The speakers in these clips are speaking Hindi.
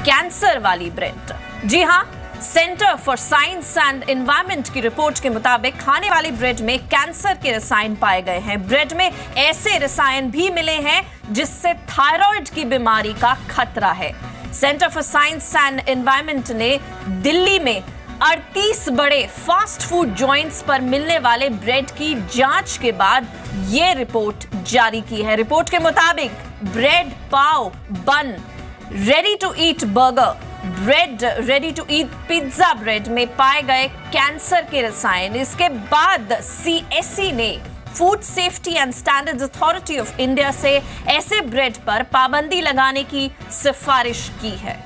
कैंसर वाली ब्रेड। जी हां, centre for science and environment की रिपोर्ट के मुताबिक खाने वाली ब्रेड में कैंसर के रसायन पाए गए हैं। ब्रेड में ऐसे रसायन भी मिले हैं जिससे थायराइड की बीमारी का खतरा है। Centre for science and environment ने दिल्ली में 38 बड़े फास्ट फूड जॉइंट्स पर मिलने वाले ब्रेड की जांच के बाद यह रिपोर्ट जारी की है। रिपोर्ट के मुताबिक bread, pav, bun, ready to eat burger, bread, ready to eat pizza bread में पाए गए कैंसर के रसायन। इसके बाद सीएसई ने food safety and standards authority of India से ऐसे ब्रेड पर पाबंदी लगाने की सिफारिश की है।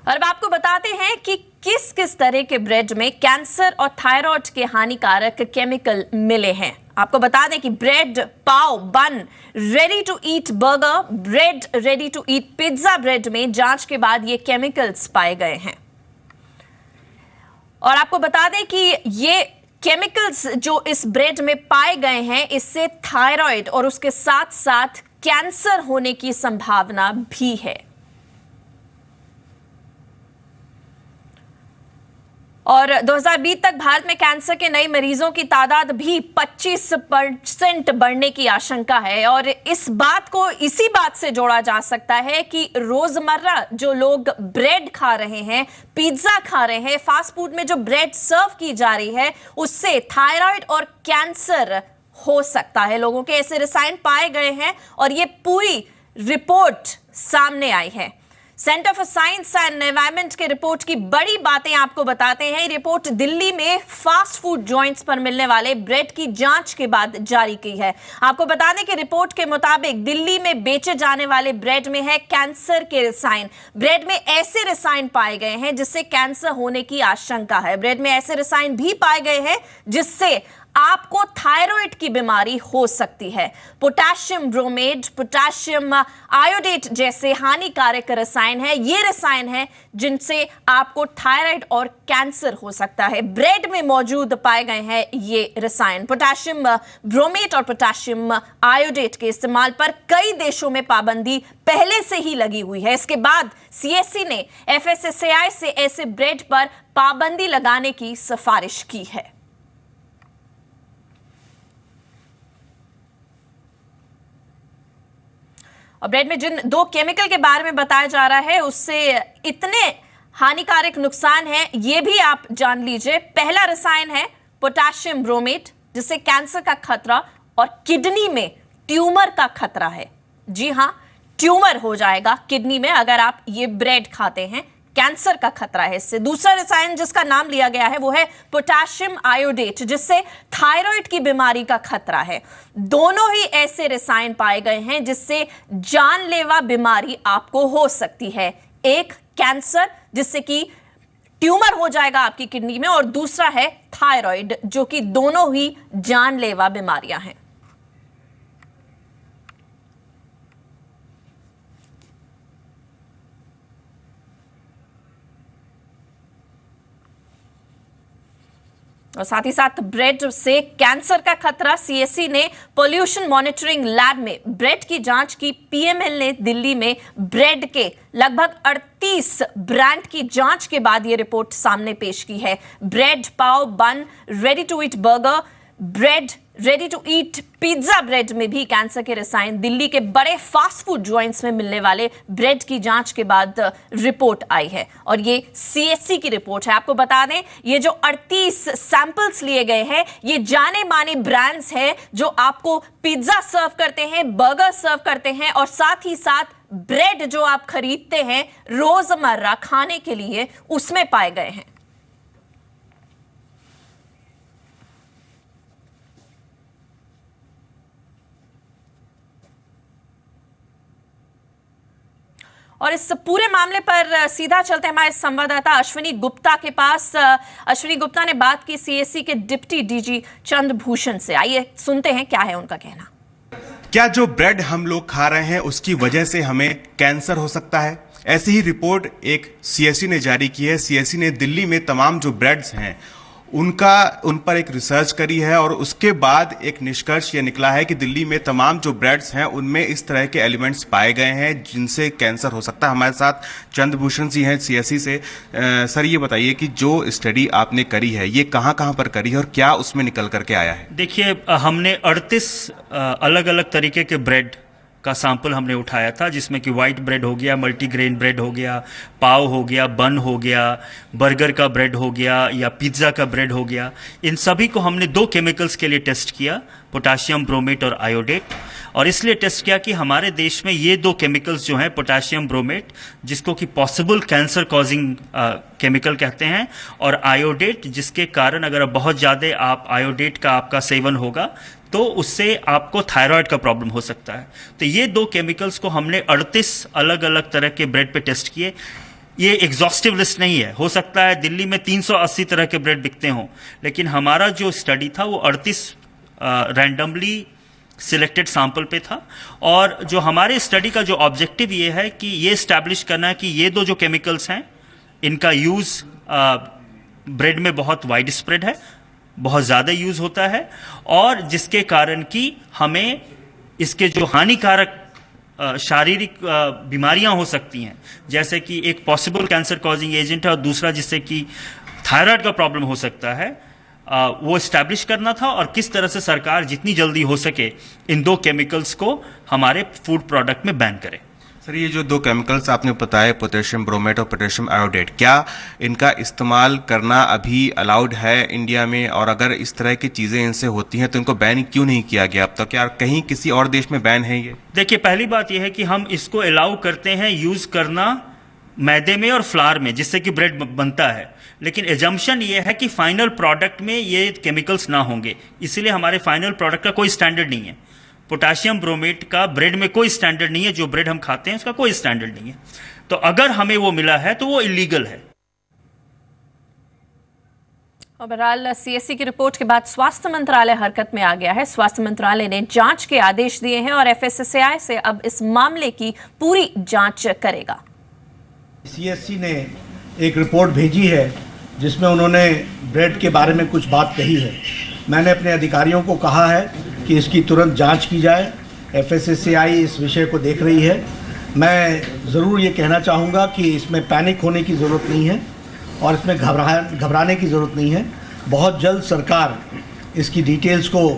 और अब आपको बताते हैं कि किस किस तरह के ब्रेड में कैंसर और थायराइड के हानिकारक केमिकल मिले हैं। आपको बता दें कि bread, pav, bun, ready to eat burger, bread, ready to eat pizza bread में जांच के बाद ये केमिकल्स पाए गए हैं। और आपको बता दें कि ये केमिकल्स जो इस ब्रेड में पाए गए हैं, इससे थायराइड और उसके साथ साथ कैंसर होने की संभावना भी है। और 2020 तक भारत में कैंसर के नए मरीजों की तादाद भी 25% बढ़ने की आशंका है। और इस बात को इसी बात से जोड़ा जा सकता है कि रोजमर्रा जो लोग ब्रेड खा रहे हैं, पिज्जा खा रहे हैं, फास्ट फूड में जो ब्रेड सर्व की जा रही है, उससे थायराइड और कैंसर हो सकता है। लोगों के ऐसे रसायन पाए गए हैं और ये पूरी रिपोर्ट सामने आई है। Centre for science and environment के रिपोर्ट की बड़ी बातें आपको बताते हैं। रिपोर्ट दिल्ली में फास्ट फूड जॉइंट्स पर मिलने वाले ब्रेड की जांच के बाद जारी की है। आपको बता दें कि रिपोर्ट के मुताबिक दिल्ली में बेचे जाने वाले ब्रेड में है कैंसर के रसायन। ब्रेड में ऐसे रसायन पाए गए हैं जिससे कैंसर होने की आशंका है। ब्रेड में ऐसे रसायन भी पाए गए हैं जिससे आपको थायराइड की बीमारी हो सकती है। पोटेशियम ब्रोमेट, पोटेशियम आयोडेट जैसे हानिकारक रसायन है, ये रसायन है जिनसे आपको थायराइड और कैंसर हो सकता है। ब्रेड में मौजूद पाए गए हैं ये रसायन। पोटेशियम ब्रोमेट और पोटेशियम आयोडेट के इस्तेमाल पर कई देशों में पाबंदी पहले से ही लगी हुई है। इसके बाद सीएसई ने एफएसएसएआई से ऐसे ब्रेड पर पाबंदी लगाने की सिफारिश की है। और ब्रेड में जिन दो केमिकल के बारे में बताया जा रहा है, उससे इतने हानिकारक नुकसान है, ये भी आप जान लीजिए। पहला रसायन है पोटेशियम ब्रोमेट, जिससे कैंसर का खतरा और किडनी में ट्यूमर का खतरा है। जी हां, ट्यूमर हो जाएगा किडनी में अगर आप ये ब्रेड खाते हैं। कैंसर का खतरा है इससे। दूसरा रसायन जिसका नाम लिया गया है वो है पोटेशियम आयोडेट, जिससे थायराइड की बीमारी का खतरा है। दोनों ही ऐसे रसायन पाए गए हैं जिससे जानलेवा बीमारी आपको हो सकती है। एक कैंसर, जिससे कि ट्यूमर हो जाएगा आपकी किडनी में, और दूसरा है थायराइड, जो कि दोनों ही जानलेवा बीमारियां हैं। और साथ ही साथ ब्रेड से कैंसर का खतरा। सीएसई ने पोल्यूशन मॉनिटरिंग लैब में ब्रेड की जांच की। पीएमएल ने दिल्ली में ब्रेड के लगभग 38 ब्रांड की जांच के बाद यह रिपोर्ट सामने पेश की है। Bread, pav, bun, ready to eat burger, bread, ready to eat pizza bread में भी कैंसर के रसायन दिल्ली के बड़े फास्ट फूड जॉइंट्स में मिलने वाले ब्रेड की जांच के बाद रिपोर्ट आई है। और ये सीएसई की रिपोर्ट है। आपको बता दें, ये जो 38 सैंपल्स लिए गए हैं, ये जाने माने ब्रांड्स हैं जो आपको पिज्जा सर्व करते हैं, बर्गर सर्व करते हैं, और साथ ही साथ ब्रेड जो आप खरीदते हैं रोजमर्रा खाने के लिए, उसमें पाए गए हैं। और इस पूरे मामले पर सीधा चलते हैं हमारे संवाददाता अश्विनी गुप्ता के पास। अश्विनी गुप्ता ने बात की सीएसई के डिप्टी डीजी चंद्रभूषण से। आइए सुनते हैं क्या है उनका कहना। क्या जो ब्रेड हम लोग खा रहे हैं उसकी वजह से हमें कैंसर हो सकता है? ऐसी ही रिपोर्ट एक सीएससी ने जारी की है। सीएससी ने दिल्ली में तमाम जो ब्रेड्स हैं उन पर एक रिसर्च करी है और उसके बाद एक निष्कर्ष ये निकला है कि दिल्ली में तमाम जो ब्रेड्स हैं उनमें इस तरह के एलिमेंट्स पाए गए हैं जिनसे कैंसर हो सकता है। हमारे साथ चंद्रभूषण जी हैं सीएससी से। सर, ये बताइए कि जो स्टडी आपने करी है ये कहाँ कहाँ पर करी है और क्या उसमें निकल करके आया है? देखिए, हमने 38 अलग अलग तरीके के ब्रेड का सैंपल हमने उठाया था, जिसमें कि वाइट ब्रेड हो गया, मल्टीग्रेन ब्रेड हो गया, पाव हो गया, बन हो गया, बर्गर का ब्रेड हो गया या पिज्ज़ा का ब्रेड हो गया। इन सभी को हमने 2 केमिकल्स के लिए टेस्ट किया, पोटाशियम ब्रोमेट और आयोडेट। और इसलिए टेस्ट किया कि हमारे देश में ये 2 केमिकल्स जो हैं, पोटाशियम ब्रोमेट जिसको कि पॉसिबल कैंसर कॉजिंग केमिकल कहते हैं, और आयोडेट जिसके कारण अगर बहुत ज़्यादा आप आयोडेट का आपका सेवन होगा तो उससे आपको थायराइड का प्रॉब्लम हो सकता है। तो ये 2 केमिकल्स को हमने 38 अलग अलग तरह के ब्रेड पे टेस्ट किए। ये एग्जॉस्टिव लिस्ट नहीं है, हो सकता है दिल्ली में 380 तरह के ब्रेड बिकते हों, लेकिन हमारा जो स्टडी था वो 38 रैंडमली सिलेक्टेड सैंपल पे था। और जो हमारे स्टडी का जो ऑब्जेक्टिव ये है कि ये इस्टेब्लिश करना है कि ये 2 जो केमिकल्स हैं इनका यूज़ ब्रेड में बहुत वाइड स्प्रेड है, बहुत ज़्यादा यूज़ होता है, और जिसके कारण कि हमें इसके जो हानिकारक शारीरिक बीमारियां हो सकती हैं, जैसे कि एक पॉसिबल कैंसर कॉजिंग एजेंट है और दूसरा जिससे कि थायराइड का प्रॉब्लम हो सकता है, वो इस्टेब्लिश करना था। और किस तरह से सरकार जितनी जल्दी हो सके इन 2 केमिकल्स को हमारे फूड प्रोडक्ट में बैन करे। सर, ये जो 2 केमिकल्स आपने बताए, पोटेशियम ब्रोमेट और पोटेशियम आयोडेट, क्या इनका इस्तेमाल करना अभी अलाउड है इंडिया में? और अगर इस तरह की चीज़ें इनसे होती हैं तो इनको बैन क्यों नहीं किया गया अब तक? क्या कहीं किसी और देश में बैन है ये? देखिए, पहली बात यह है कि हम इसको अलाउ करते हैं यूज़ करना मैदे में और फ्लावर में, जिससे कि ब्रेड बनता है, लेकिन एजम्पशन ये है कि फाइनल प्रोडक्ट में ये केमिकल्स ना होंगे, इसलिए हमारे फाइनल प्रोडक्ट का कोई स्टैंडर्ड नहीं है। पोटाशियम ब्रोमेट का ब्रेड में कोई स्टैंडर्ड नहीं है, जो ब्रेड हम खाते हैं उसका कोई स्टैंडर्ड नहीं है। तो अगर हमें वो मिला है तो वो इलीगल है। और बहरहाल सीएससी की रिपोर्ट के बाद स्वास्थ्य मंत्रालय हरकत में आ गया है। स्वास्थ्य मंत्रालय ने जांच के आदेश दिए हैं और एफएसएसएआई से अब इस मामले की पूरी जांच करेगा। सीएससी ने एक रिपोर्ट भेजी है जिसमें उन्होंने ब्रेड के बारे में कुछ बात कही है। मैंने अपने अधिकारियों को कहा है कि इसकी तुरंत जांच की जाए। एफएसएसएआई इस विषय को देख रही है। मैं ज़रूर ये कहना चाहूँगा कि इसमें पैनिक होने की ज़रूरत नहीं है और इसमें घबराने की ज़रूरत नहीं है। बहुत जल्द सरकार इसकी डिटेल्स को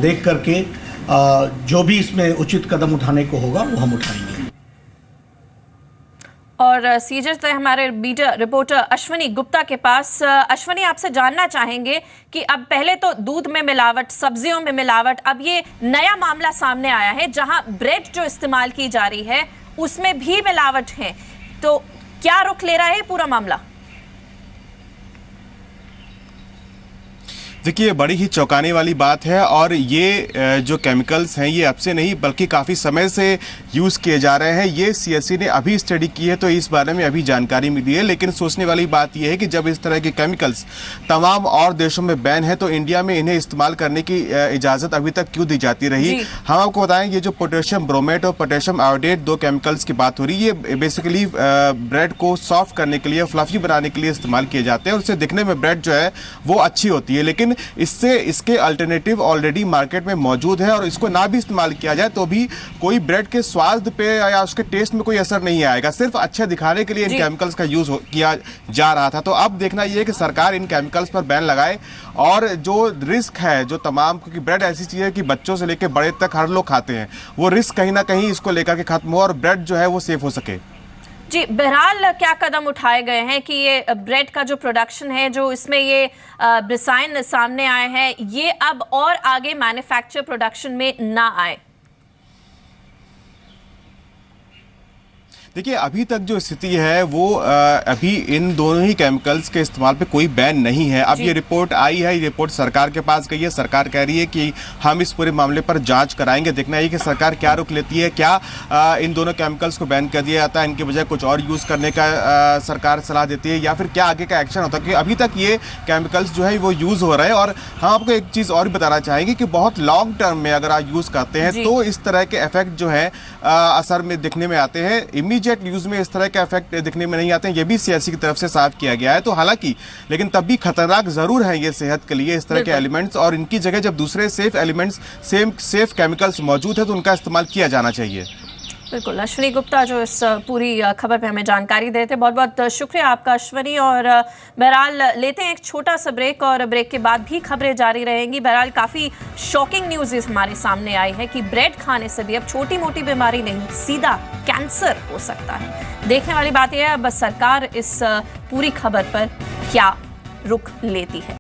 देख करके जो भी इसमें उचित कदम उठाने को होगा वो हम उठाएंगे। और सीजर से हमारे रिपोर्टर अश्विनी गुप्ता के पास। अश्विनी, आपसे जानना चाहेंगे कि अब पहले तो दूध में मिलावट, सब्जियों में मिलावट, अब ये नया मामला सामने आया है जहां ब्रेड जो इस्तेमाल की जा रही है उसमें भी मिलावट है, तो क्या रुख ले रहा है पूरा मामला? देखिए, बड़ी ही चौंकाने वाली बात है और ये जो केमिकल्स हैं ये अब से नहीं बल्कि काफ़ी समय से यूज़ किए जा रहे हैं। ये सीएससी ने अभी स्टडी की है तो इस बारे में अभी जानकारी मिली है, लेकिन सोचने वाली बात यह है कि जब इस तरह के केमिकल्स तमाम और देशों में बैन है तो इंडिया में इन्हें इस्तेमाल करने की इजाज़त अभी तक क्यों दी जाती रही? हम आपको बताएं, ये जो पोटेशियम ब्रोमेट और पोटेशियम आयोडेट 2 केमिकल्स की बात हो रही है, ये बेसिकली ब्रेड को सॉफ्ट करने के लिए, फ्लफी बनाने के लिए इस्तेमाल किए जाते हैं और उससे दिखने में ब्रेड जो है वो अच्छी होती है, लेकिन इसके अल्टरनेटिव ऑलरेडी मार्केट में मौजूद है और इसको ना भी इस्तेमाल किया जाए तो भी कोई ब्रेड के स्वाद पे या उसके टेस्ट में कोई असर नहीं आएगा। सिर्फ अच्छे दिखाने के लिए इन केमिकल्स का यूज किया जा रहा था। तो अब देखना यह है कि सरकार इन केमिकल्स पर बैन लगाए और जो रिस्क है, जो तमाम, क्योंकि ब्रेड ऐसी चीज है कि बच्चों से लेकर बड़े तक हर लोग खाते हैं, वो रिस्क कहीं ना कहीं इसको लेकर के खत्म हो और ब्रेड जो है वो सेफ हो सके। जी, बहरहाल क्या कदम उठाए गए हैं कि ये ब्रेड का जो प्रोडक्शन है, जो इसमें ये रसायन सामने आए हैं, ये अब और आगे मैन्युफैक्चर प्रोडक्शन में ना आए? देखिए, अभी तक जो स्थिति है वो अभी इन दोनों ही केमिकल्स के इस्तेमाल पे कोई बैन नहीं है। अब ये रिपोर्ट आई है, ये रिपोर्ट सरकार के पास गई है, सरकार कह रही है कि हम इस पूरे मामले पर जांच कराएंगे। देखना है कि सरकार क्या रुख लेती है, क्या इन दोनों केमिकल्स को बैन कर दिया जाता है, इनके बजाय कुछ और यूज़ करने का सरकार सलाह देती है, या फिर क्या आगे का एक्शन होता है। क्योंकि अभी तक ये केमिकल्स जो है वो यूज़ हो रहे हैं और हम आपको एक चीज़ और बताना चाहेंगे कि बहुत लॉन्ग टर्म में अगर आप यूज़ करते हैं तो इस तरह के इफेक्ट जो है असर में दिखने में आते हैं। इमीडिएट इमीडिएट यूज में इस तरह के इफेक्ट दिखने में नहीं आते हैं, ये भी सीएससी की तरफ से साफ किया गया है। तो हालांकि लेकिन तब भी खतरनाक जरूर है ये सेहत के लिए इस तरह के एलिमेंट्स, और इनकी जगह जब दूसरे सेफ एलिमेंट्स, सेफ केमिकल्स मौजूद है तो उनका इस्तेमाल किया जाना चाहिए। बिल्कुल, अश्विनी गुप्ता जो इस पूरी खबर पे हमें जानकारी देते, बहुत बहुत शुक्रिया आपका अश्विनी। और बहरहाल लेते हैं एक छोटा सा ब्रेक, और ब्रेक के बाद भी खबरें जारी रहेंगी। बहरहाल काफ़ी शॉकिंग न्यूज़ हमारे सामने आई है कि ब्रेड खाने से भी अब छोटी मोटी बीमारी नहीं, सीधा कैंसर हो सकता है। देखने वाली बात यह है अब सरकार इस पूरी खबर पर क्या रुख लेती है।